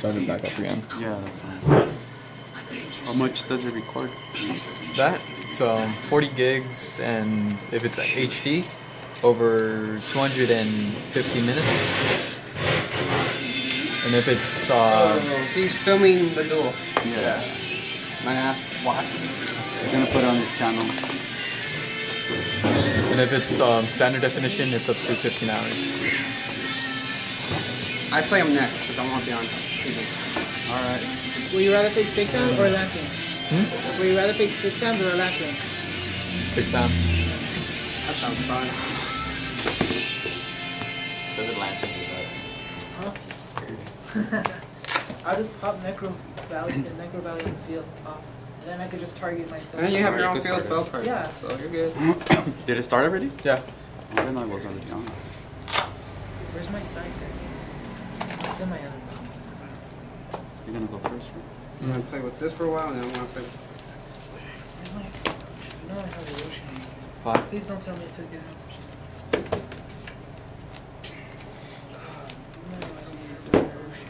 start it back up again. Yeah, that's fine. How much does it record? That, it's 40 gigs, and if it's HD, over 250 minutes. And if it's... he's filming the duel. Yeah. My ass, what? He's gonna put it on his channel. And if it's standard definition, it's up to 15 hours. I play him next because I want to be on TV. Alright. Would you rather face 6 hands or lanterns? Would you rather face 6 hands or lanterns? 6 down. That sounds fun. Because it lanterns are better. Huh? I'll just pop Necro Valley and the field off. And then I could just target myself. And then you have your own field spell card. Yeah. So you're good. Did it start already? Yeah. I didn't know it was already on. Where's my side deck? It's in my other box. You're gonna go first, right? I'm going to play with this for a while and then I'm going to play with... Where's my... You know I have a Roshi. What? Please don't tell me to get out. No, I don't use that Roshi.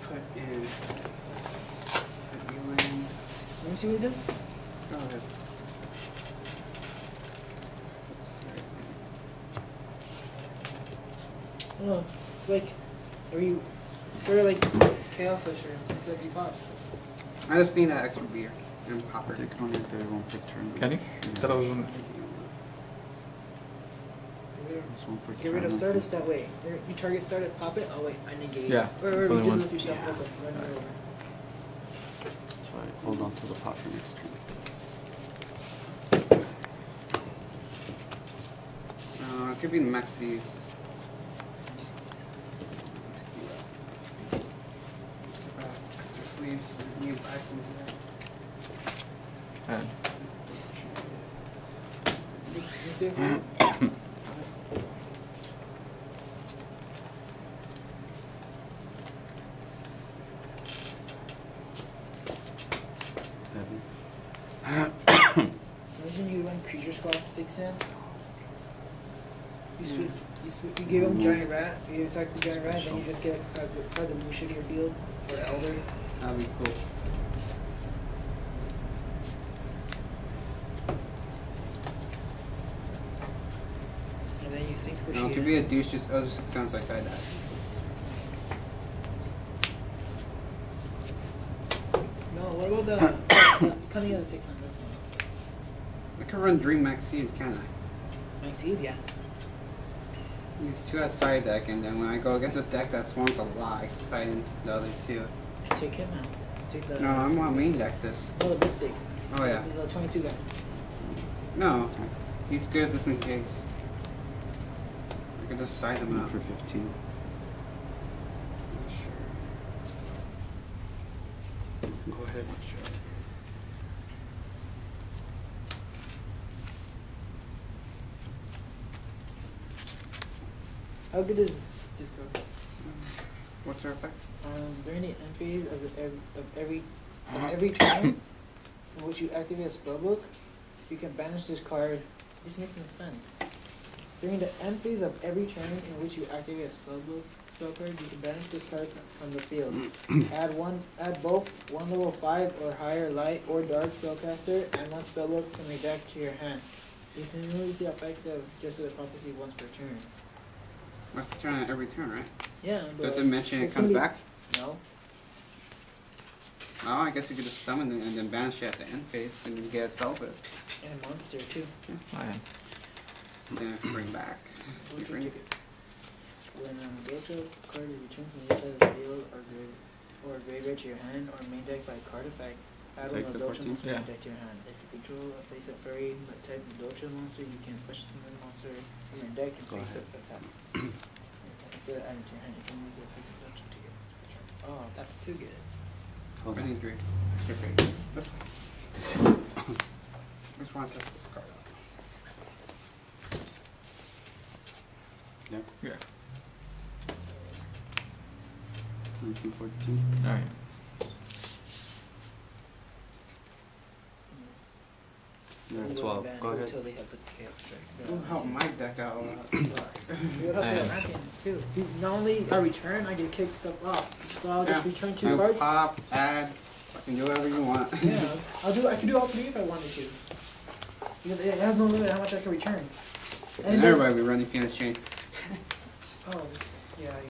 Put in... Let me see what it does. Go ahead. Oh, it's like... Are you... Sort of like Chaos Usher, except you pop. I just need that extra beer and popper. They can only have their own per turn. Can you? That wasn't... This one per Get rid of turn. Stardust that way. You target Stardust, pop it. Oh wait, I negate. Yeah, Or it's you only do one. with yourself. Okay, run it over. That's why I hold on to the pot for next turn. It could be the Maxis. Extra sleeves. You buy some of that. And You see it? Imagine you run creature swap 6 in. You give him giant rat. You attack the giant rat, then you just get a card the bullshit in your field or elder. That'd be cool. And then you sync for No, it could be a douche, just other 6 sounds like side that. No, what about the coming out of 6 numbers? I could run Dream Maxis, can't I? Maxis, yeah. These 2 have side deck, and then when I go against a deck that swamps a lot, I can side in the other 2. Take him out. Take the. No, I'm gonna main deck this. Oh, that's it. Oh yeah. He's a 22 guy. No, he's good just in case. I could just side him out. For 15. Not sure. Go ahead. Not sure. How good is this card? What's her effect? During the end phase of every turn in which you activate a spellbook, you can banish this card. This makes no sense. During the end phase of every turn in which you activate a spell card, you can banish this card from the field. Add both 1 level 5 or higher light or dark spellcaster and 1 spellbook from your deck to your hand. You can use the effect of Just as a Prophecy once per turn. I have to turn it every turn, right? Yeah, but Does it mention it it's comes gonna be- back? No. Oh, I guess you could just summon it and then banish it at the end phase and then get a spell with it. And a monster too. I am. And then bring back. When Bring- Yugioh card is returned from the other field or graveyard to your hand or main deck by card effect, add one Take of the Yugioh 14? monster Yeah. main deck to your hand. If you control a face-up fairy type Yugioh monster, you can special summon monster from your deck and Go face-up attack. Instead of adding to your hand, you can use the effect of Yugioh to your turn. Oh, that's too good. I need drinks. Extra drinks. This one. I just want to test this card out. Yeah. Yeah. 1914. Alright. You're You at wouldn't 12. ban Go it ahead. Until they have the chaos strike. It'll help my deck out a lot. You would have the Atlanteans too. Not only I return, I can kick stuff off. So I'll just return 2 You cards. pop, add, fucking do whatever you want. Yeah, I can do all 3 if I wanted to. Because it has no limit how much I can return. And everybody be running Phoenix Chain. Oh, yeah.